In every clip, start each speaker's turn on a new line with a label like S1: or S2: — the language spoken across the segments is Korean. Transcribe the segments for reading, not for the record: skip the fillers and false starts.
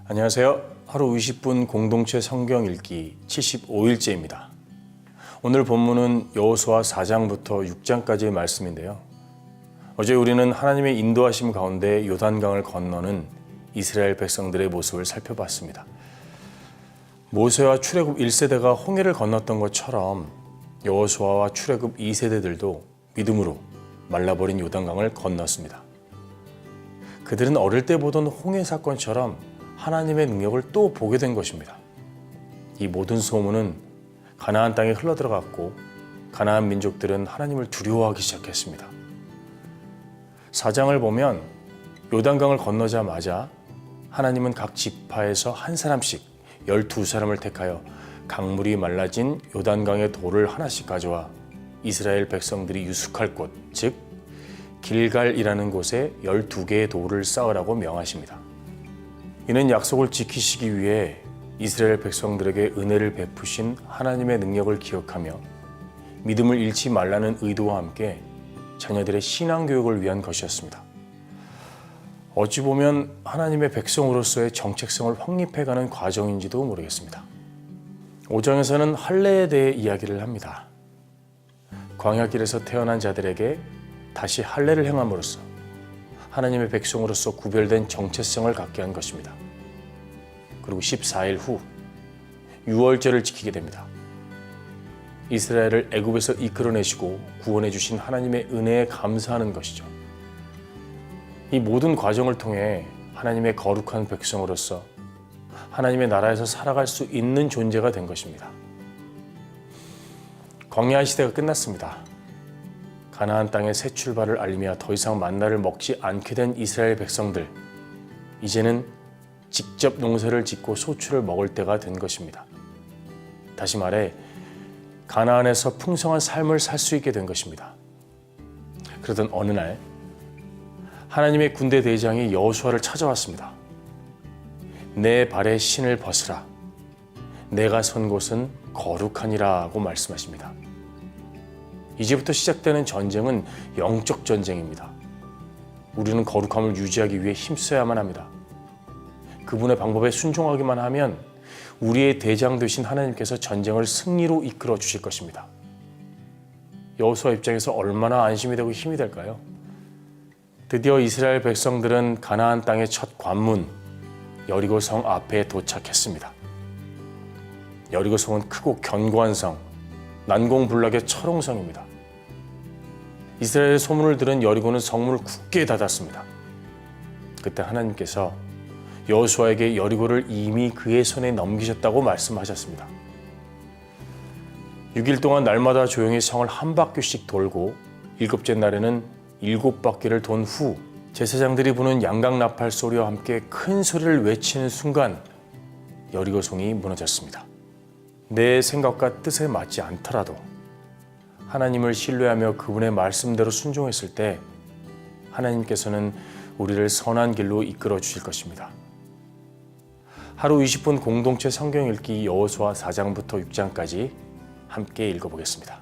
S1: 안녕하세요. 하루 20분 공동체 성경 읽기 75일째입니다. 오늘 본문은 여호수아 4장부터 6장까지의 말씀인데요. 어제 우리는 하나님의 인도하심 가운데 요단강을 건너는 이스라엘 백성들의 모습을 살펴봤습니다. 모세와 출애굽 1세대가 홍해를 건넜던 것처럼 여호수아와 출애굽 2세대들도 믿음으로 말라버린 요단강을 건넜습니다. 그들은 어릴 때 보던 홍해 사건처럼 하나님의 능력을 또 보게 된 것입니다. 이 모든 소문은 가나안 땅에 흘러들어갔고 가나안 민족들은 하나님을 두려워하기 시작했습니다. 4장을 보면 요단강을 건너자마자 하나님은 각 지파에서 한 사람씩 12사람을 택하여 강물이 말라진 요단강의 돌을 하나씩 가져와 이스라엘 백성들이 유숙할 곳, 즉 길갈이라는 곳에 12개의 돌을 쌓으라고 명하십니다. 이는 약속을 지키시기 위해 이스라엘 백성들에게 은혜를 베푸신 하나님의 능력을 기억하며 믿음을 잃지 말라는 의도와 함께 자녀들의 신앙교육을 위한 것이었습니다. 어찌 보면 하나님의 백성으로서의 정체성을 확립해가는 과정인지도 모르겠습니다. 5장에서는 할례에 대해 이야기를 합니다. 광야길에서 태어난 자들에게 다시 할례를 행함으로써 하나님의 백성으로서 구별된 정체성을 갖게 한 것입니다. 그리고 14일 후 유월절을 지키게 됩니다. 이스라엘을 애굽에서 이끌어내시고 구원해 주신 하나님의 은혜에 감사하는 것이죠. 이 모든 과정을 통해 하나님의 거룩한 백성으로서 하나님의 나라에서 살아갈 수 있는 존재가 된 것입니다. 광야 시대가 끝났습니다. 가나안 땅의 새 출발을 알리며 더 이상 만나를 먹지 않게 된 이스라엘 백성들, 이제는 직접 농사를 짓고 소출을 먹을 때가 된 것입니다. 다시 말해 가나안에서 풍성한 삶을 살 수 있게 된 것입니다. 그러던 어느 날 하나님의 군대 대장이 여호수아를 찾아왔습니다. 내 발에 신을 벗으라. 내가 선 곳은 거룩하니라고 말씀하십니다. 이제부터 시작되는 전쟁은 영적 전쟁입니다. 우리는 거룩함을 유지하기 위해 힘써야만 합니다. 그분의 방법에 순종하기만 하면 우리의 대장 되신 하나님께서 전쟁을 승리로 이끌어 주실 것입니다. 여호수아 입장에서 얼마나 안심이 되고 힘이 될까요? 드디어 이스라엘 백성들은 가나안 땅의 첫 관문 여리고 성 앞에 도착했습니다. 여리고 성은 크고 견고한 성, 난공불락의 철옹성입니다. 이스라엘의 소문을 들은 여리고는 성문을 굳게 닫았습니다. 그때 하나님께서 여호수아에게 여리고를 이미 그의 손에 넘기셨다고 말씀하셨습니다. 6일 동안 날마다 조용히 성을 한 바퀴씩 돌고 7째 날에는 7바퀴를 돈 후 제사장들이 부는 양강나팔 소리와 함께 큰 소리를 외치는 순간 여리고 성이 무너졌습니다. 내 생각과 뜻에 맞지 않더라도 하나님을 신뢰하며 그분의 말씀대로 순종했을 때 하나님께서는 우리를 선한 길로 이끌어 주실 것입니다. 하루 20분 공동체 성경 읽기 여호수아 4장부터 6장까지 함께 읽어보겠습니다.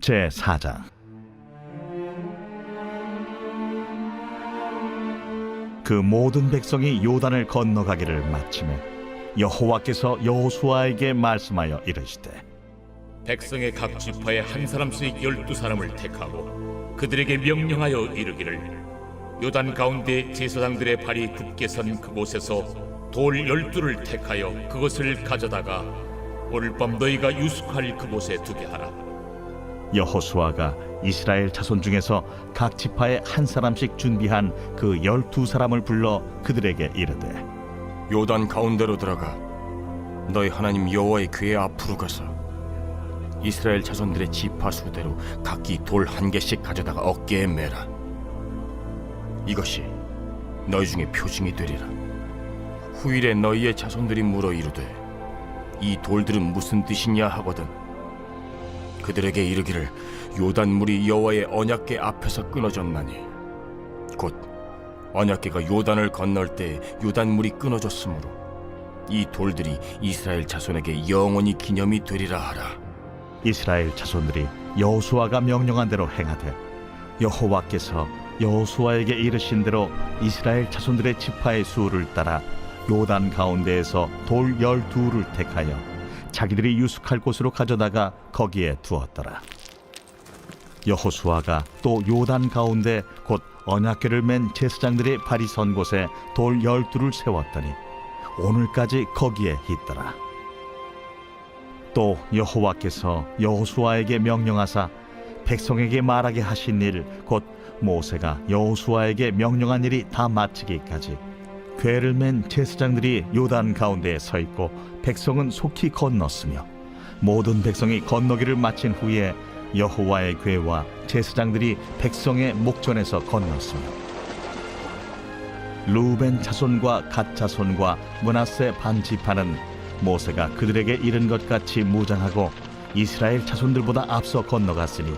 S2: 제4장. 그 모든 백성이 요단을 건너가기를 마치매 여호와께서 여호수아에게 말씀하여 이르시되
S3: 백성의 각 지파에 한 사람씩 12사람을 택하고 그들에게 명령하여 이르기를 요단 가운데 제사장들의 발이 굳게 선 그곳에서 돌 12를 택하여 그것을 가져다가 오늘 밤 너희가 유숙할 그곳에 두게 하라.
S2: 여호수아가 이스라엘 자손 중에서 각 지파에 한 사람씩 준비한 그 12사람을 불러 그들에게 이르되
S1: 요단 가운데로 들어가 너희 하나님 여호와의 궤 앞으로 가서 이스라엘 자손들의 지파 수대로 각기 돌 1개씩 가져다가 어깨에 매라. 이것이 너희 중에 표징이 되리라. 후일에 너희의 자손들이 물어 이르되 이 돌들은 무슨 뜻이냐 하거든 그들에게 이르기를 요단물이 여호와의 언약궤 앞에서 끊어졌나니 곧 언약궤가 요단을 건널 때 요단물이 끊어졌으므로 이 돌들이 이스라엘 자손에게 영원히 기념이 되리라 하라.
S2: 이스라엘 자손들이 여호수아가 명령한 대로 행하되 여호와께서 여호수아에게 이르신 대로 이스라엘 자손들의 지파의 수를 따라 요단 가운데에서 돌 12를 택하여 자기들이 유숙할 곳으로 가져다가 거기에 두었더라. 여호수아가 또 요단 가운데 곧 언약궤를 맨 제사장들의 발이 선 곳에 돌 12를 세웠더니 오늘까지 거기에 있더라. 또 여호와께서 여호수아에게 명령하사 백성에게 말하게 하신 일 곧 모세가 여호수아에게 명령한 일이 다 마치기까지 궤를 맨 제사장들이 요단 가운데에 서 있고 백성은 속히 건넜으며 모든 백성이 건너기를 마친 후에 여호와의 궤와 제사장들이 백성의 목전에서 건넜으며 루벤 자손과 갓 자손과 므낫세 반 지파는 모세가 그들에게 이른 것 같이 무장하고 이스라엘 자손들보다 앞서 건너갔으니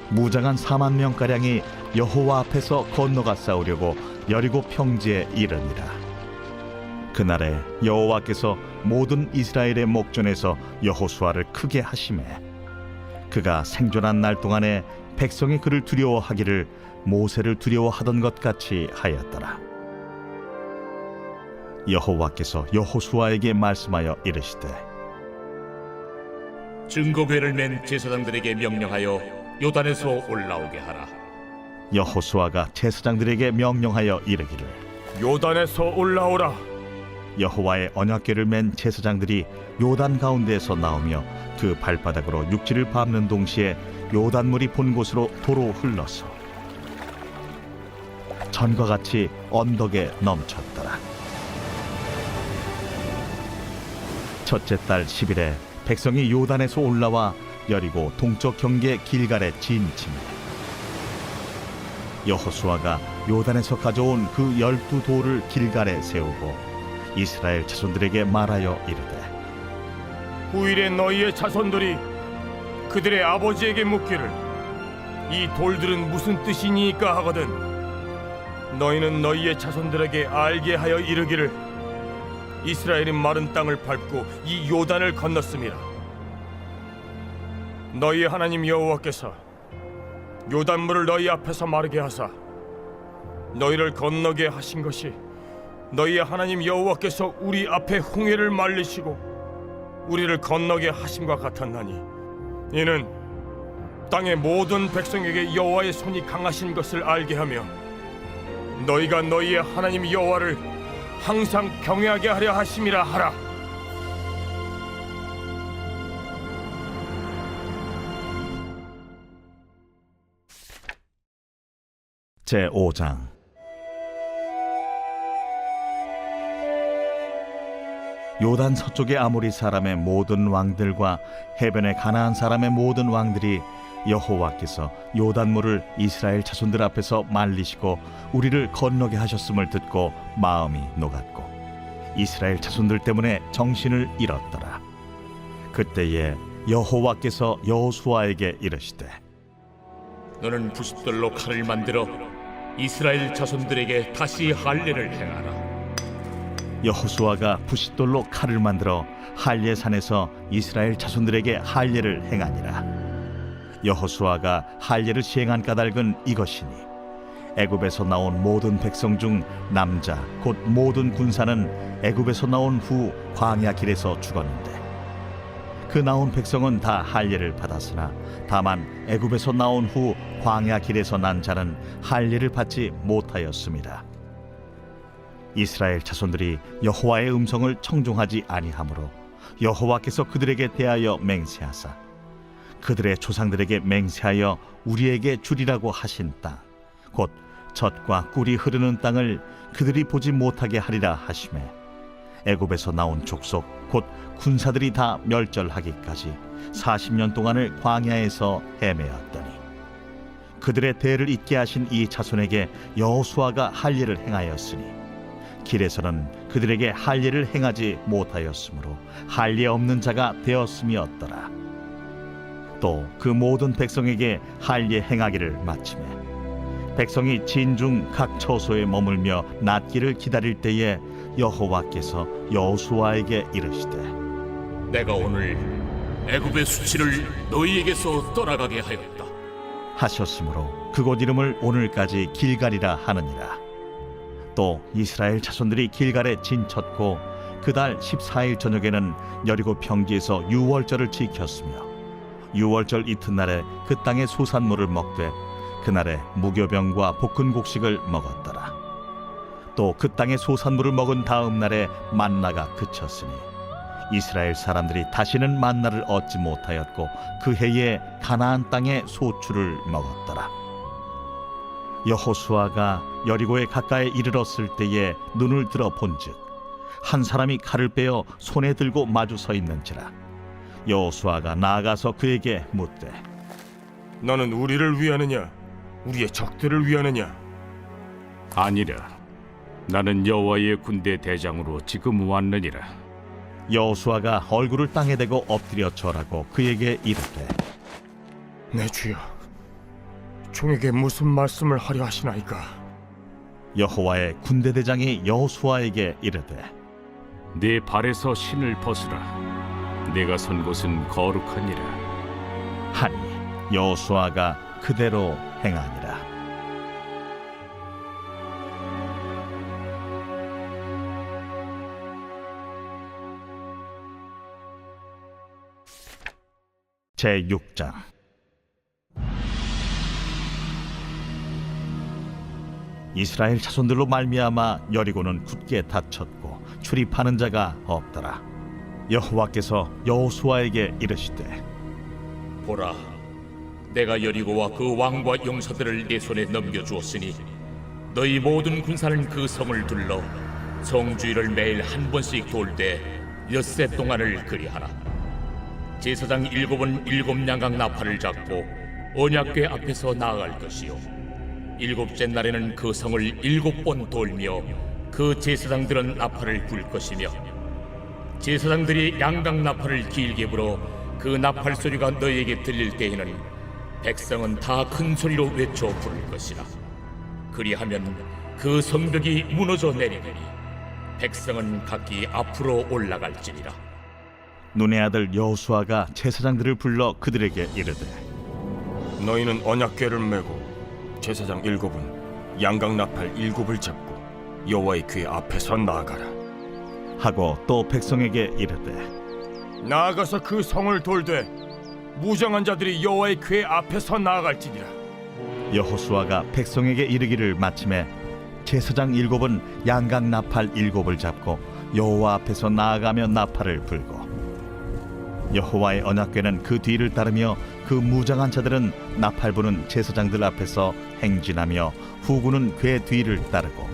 S2: 무장한 4만 명가량이 여호와 앞에서 건너가 싸우려고 여리고 평지에 이르니라. 그날에 여호와께서 모든 이스라엘의 목전에서 여호수아를 크게 하시매 그가 생존한 날 동안에 백성이 그를 두려워하기를 모세를 두려워하던 것 같이 하였더라. 여호와께서 여호수아에게 말씀하여 이르시되
S3: 증거궤를 맨 제사장들에게 명령하여 요단에서 올라오게 하라.
S2: 여호수아가 제사장들에게 명령하여 이르기를
S1: 요단에서 올라오라.
S2: 여호와의 언약궤를 맨 제사장들이 요단 가운데에서 나오며 그 발바닥으로 육지를 밟는 동시에 요단물이 본 곳으로 도로 흘러서 전과 같이 언덕에 넘쳤더라. 첫째 달 10일에 백성이 요단에서 올라와 여리고 동쪽 경계 길갈에 진침해 여호수아가 요단에서 가져온 그 12돌을 길갈에 세우고 이스라엘 자손들에게 말하여 이르되
S1: 후일에 너희의 자손들이 그들의 아버지에게 묻기를 이 돌들은 무슨 뜻이니까 하거든 너희는 너희의 자손들에게 알게 하여 이르기를 이스라엘이 마른 땅을 밟고 이 요단을 건넜음이라. 너희의 하나님 여호와께서 요단물을 너희 앞에서 마르게 하사 너희를 건너게 하신 것이 너희의 하나님 여호와께서 우리 앞에 홍해를 말리시고 우리를 건너게 하심과 같았나니 이는 땅의 모든 백성에게 여호와의 손이 강하신 것을 알게 하며 너희가 너희의 하나님 여호와를 항상 경외하게 하려 하심이라 하라.
S2: 제5장 요단 서쪽의 아모리 사람의 모든 왕들과 해변의 가나안 사람의 모든 왕들이 여호와께서 요단물을 이스라엘 자손들 앞에서 말리시고 우리를 건너게 하셨음을 듣고 마음이 녹았고 이스라엘 자손들 때문에 정신을 잃었더라. 그때에 여호와께서 여호수아에게 이르시되
S3: 너는 부싯돌로 칼을 만들어 이스라엘 자손들에게 다시 할례를 행하라.
S2: 여호수아가 부싯돌로 칼을 만들어 할례산에서 이스라엘 자손들에게 할례를 행하니라. 여호수아가 할례를 시행한 까닭은 이것이니 애굽에서 나온 모든 백성 중 남자 곧 모든 군사는 애굽에서 나온 후 광야 길에서 죽었는데 그 나온 백성은 다 할례를 받았으나 다만 애굽에서 나온 후 광야 길에서 난 자는 할례를 받지 못하였습니다. 이스라엘 자손들이 여호와의 음성을 청종하지 아니하므로 여호와께서 그들에게 대하여 맹세하사 그들의 조상들에게 맹세하여 우리에게 주리라고 하신 땅 곧 젖과 꿀이 흐르는 땅을 그들이 보지 못하게 하리라 하시매 애굽에서 나온 족속 곧 군사들이 다 멸절하기까지 40년 동안을 광야에서 헤매었더니 그들의 대를 잇게 하신 이 자손에게 여호수아가 할례를 행하였으니 길에서는 그들에게 할례를 행하지 못하였으므로 할례 없는 자가 되었음이었더라. 또 그 모든 백성에게 할례 행하기를 마치매 백성이 진중 각 처소에 머물며 낫기를 기다릴 때에 여호와께서 여호수아에게 이르시되
S3: 내가 오늘 애굽의 수치를 너희에게서 떠나가게 하였다.
S2: 하셨으므로 그곳 이름을 오늘까지 길갈이라 하느니라. 또 이스라엘 자손들이 길갈에 진쳤고 그달 14일 저녁에는 여리고 평지에서 유월절을 지켰으며 유월절 이튿날에 그 땅의 소산물을 먹되 그날에 무교병과 볶은 곡식을 먹었더라. 또 그 땅의 소산물을 먹은 다음 날에 만나가 그쳤으니 이스라엘 사람들이 다시는 만나를 얻지 못하였고 그 해에 가나안 땅의 소출을 먹었더라. 여호수아가 여리고에 가까이 이르렀을 때에 눈을 들어 본즉 한 사람이 칼을 빼어 손에 들고 마주 서 있는지라. 여호수아가 나아가서 그에게 묻되
S4: 너는 우리를 위하느냐 우리의 적들을 위하느냐?
S5: 아니라 나는 여호와의 군대 대장으로 지금 왔느니라.
S2: 여호수아가 얼굴을 땅에 대고 엎드려 절하고 그에게 이르되
S4: 내 주여, 종에게 무슨 말씀을 하려 하시나이까?
S2: 여호와의 군대 대장이 여호수아에게 이르되
S5: 네 발에서 신을 벗으라. 내가 선 곳은 거룩하니라.
S2: 하니 여호수아가 그대로 행하니라. 제6장. 이스라엘 자손들로 말미암아 여리고는 굳게 닫혔고 출입하는 자가 없더라. 여호와께서 여호수아에게 이르시되
S3: 보라, 내가 여리고와 그 왕과 용사들을 내 손에 넘겨주었으니 너희 모든 군사는 그 성을 둘러 성 주위를 매일 한 번씩 돌되 엿새 동안을 그리하라. 제사장 7은 7 양각 나팔을 잡고 언약궤 앞에서 나아갈 것이요 7째 날에는 그 성을 7번 돌며 그 제사장들은 나팔을 불 것이며 제사장들이 양각 나팔을 길게 불어 그 나팔 소리가 너희에게 들릴 때에는 백성은 다 큰 소리로 외쳐 부를 것이라. 그리하면 그 성벽이 무너져 내리리니 백성은 각기 앞으로 올라갈지니라.
S2: 눈의 아들 여호수아가 제사장들을 불러 그들에게 이르되
S4: 너희는 언약궤를 메고 제사장 7은 양각 나팔 7을 잡고 여호와의 궤 앞에서 나아가라.
S2: 하고 또 백성에게 이르되
S4: 나아가서 그 성을 돌되 무장한 자들이 여호와의 궤 앞에서 나아갈지니라.
S2: 여호수아가 백성에게 이르기를 마침에 제사장 7은 양각 나팔 7을 잡고 여호와 앞에서 나아가며 나팔을 불고 여호와의 언약궤는 그 뒤를 따르며 그 무장한 자들은 나팔 부는 제사장들 앞에서 행진하며 후군은 궤 뒤를 따르고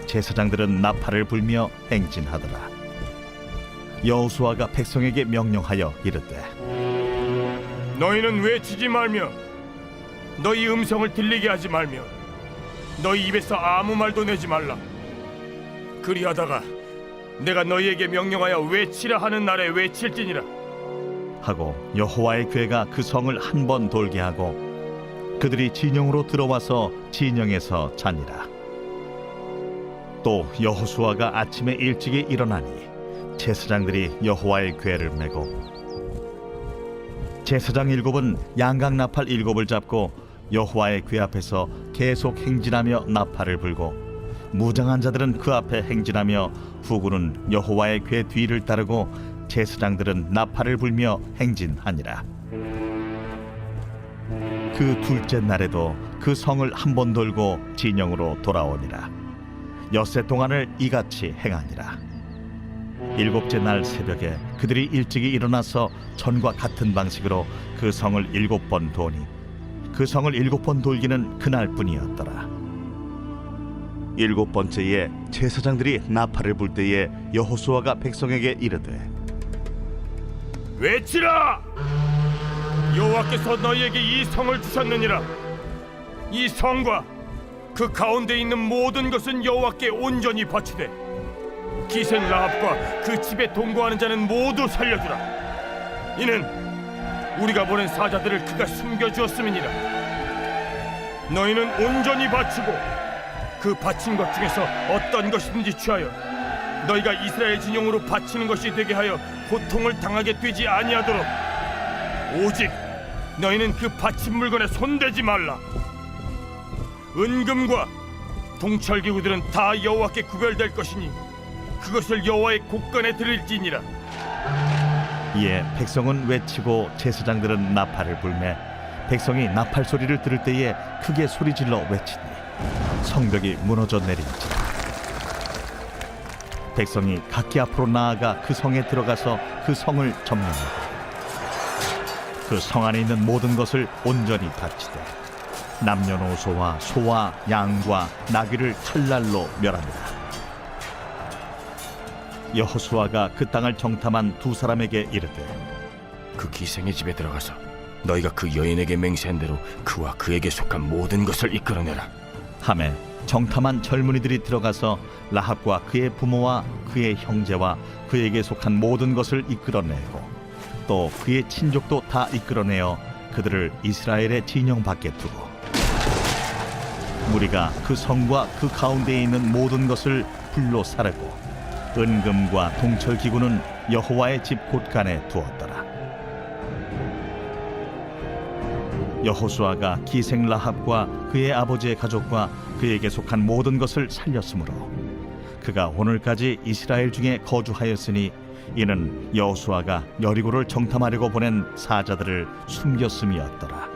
S2: 제사장들은 나팔을 불며 행진하더라. 여호수아가 백성에게 명령하여 이르되
S4: 너희는 외치지 말며 너희 음성을 들리게 하지 말며 너희 입에서 아무 말도 내지 말라. 그리하다가 내가 너희에게 명령하여 외치라 하는 날에 외칠지니라.
S2: 하고 여호와의 궤가 그 성을 한 번 돌게 하고 그들이 진영으로 들어와서 진영에서 자니라. 또 여호수아가 아침에 일찍이 일어나니 제사장들이 여호와의 궤를 메고 제사장 7은 양각 나팔 7을 잡고 여호와의 궤 앞에서 계속 행진하며 나팔을 불고 무장한 자들은 그 앞에 행진하며 후군은 여호와의 궤 뒤를 따르고 제사장들은 나팔을 불며 행진하니라. 그 둘째 날에도 그 성을 한 번 돌고 진영으로 돌아오니라. 엿새 동안을 이같이 행하니라. 7째 날 새벽에 그들이 일찍이 일어나서 전과 같은 방식으로 그 성을 7번 도니 그 성을 7번 돌기는 그날뿐이었더라. 7번째에 제사장들이 나팔을 불 때에 여호수아가 백성에게 이르되
S4: 외치라! 여호와께서 너희에게 이 성을 주셨느니라. 이 성과 그 가운데 있는 모든 것은 여호와께 온전히 바치되 기생 라합과 그 집에 동거하는 자는 모두 살려주라. 이는 우리가 보낸 사자들을 그가 숨겨주었음이니라. 너희는 온전히 바치고 그 바친 것 중에서 어떤 것이든지 취하여 너희가 이스라엘 진영으로 바치는 것이 되게 하여 고통을 당하게 되지 아니하도록 오직 너희는 그 바친 물건에 손대지 말라. 은금과 동철기구들은 다 여호와께 구별될 것이니 그것을 여호와의 곳간에 드릴지니라.
S2: 이에 백성은 외치고 제사장들은 나팔을 불매 백성이 나팔 소리를 들을 때에 크게 소리질러 외치니 성벽이 무너져 내린지라. 백성이 각기 앞으로 나아가 그 성에 들어가서 그 성을 점령하고 그 성 안에 있는 모든 것을 온전히 바치되 남녀노소와 소와 양과 나귀를 칼날로 멸합니다. 여호수아가 그 땅을 정탐한 두 사람에게 이르되
S6: 그 기생의 집에 들어가서 너희가 그 여인에게 맹세한 대로 그와 그에게 속한 모든 것을 이끌어내라.
S2: 하매 정탐한 젊은이들이 들어가서 라합과 그의 부모와 그의 형제와 그에게 속한 모든 것을 이끌어내고 또 그의 친족도 다 이끌어내어 그들을 이스라엘의 진영 밖에 두고 무리가 그 성과 그 가운데에 있는 모든 것을 불로 사르고 은금과 동철기구는 여호와의 집 곳간에 두었더라. 여호수아가 기생 라합과 그의 아버지의 가족과 그에게 속한 모든 것을 살렸으므로 그가 오늘까지 이스라엘 중에 거주하였으니 이는 여호수아가 여리고를 정탐하려고 보낸 사자들을 숨겼음이었더라.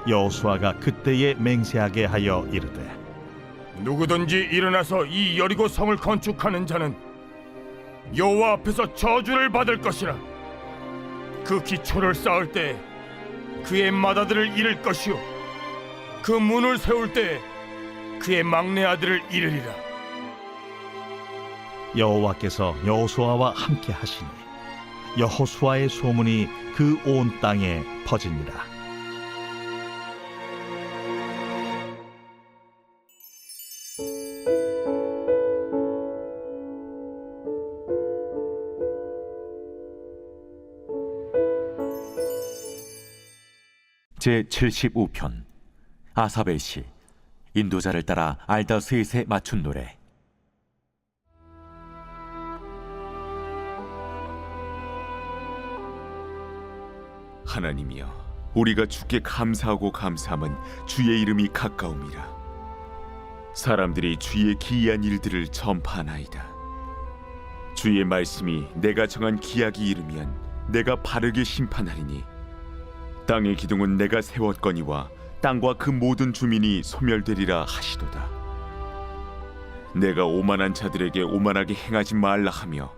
S2: 여호수아가 그때에 맹세하게 하여 이르되
S4: 누구든지 일어나서 이 여리고 성을 건축하는 자는 여호와 앞에서 저주를 받을 것이라. 그 기초를 쌓을 때 그의 맏아들을 잃을 것이요 그 문을 세울 때 그의 막내 아들을 잃으리라.
S2: 여호와께서 여호수아와 함께 하시니 여호수아의 소문이 그 온 땅에 퍼지니라.
S7: 제75편 아사벨 시 인도자를 따라 알다스잇에 맞춘 노래.
S8: 하나님이여, 우리가 주께 감사하고 감사함은 주의 이름이 가까움이라. 사람들이 주의 기이한 일들을 전파하나이다. 주의 말씀이 내가 정한 기약이 이르면 내가 바르게 심판하리니 땅의 기둥은 내가 세웠거니와 땅과 그 모든 주민이 소멸되리라 하시도다. 내가 오만한 자들에게 오만하게 행하지 말라 하며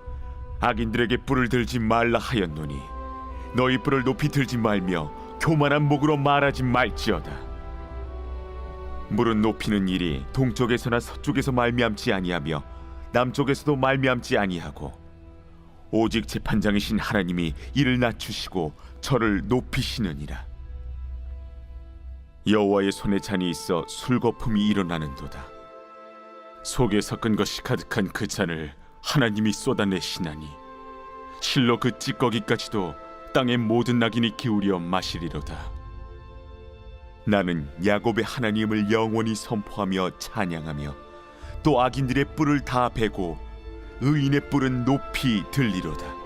S8: 악인들에게 뿔을 들지 말라 하였노니 너희 뿔을 높이 들지 말며 교만한 목으로 말하지 말지어다. 물은 높이는 일이 동쪽에서나 서쪽에서 말미암지 아니하며 남쪽에서도 말미암지 아니하고 오직 재판장이신 하나님이 이를 낮추시고 저를 높이시느니라. 여호와의 손에 잔이 있어 술거품이 일어나는도다. 속에 섞은 것이 가득한 그 잔을 하나님이 쏟아내시나니 실로 그 찌꺼기까지도 땅의 모든 낙인이 기울여 마시리로다. 나는 야곱의 하나님을 영원히 선포하며 찬양하며 또 악인들의 뿔을 다 베고 의인의 뿔은 높이 들리로다.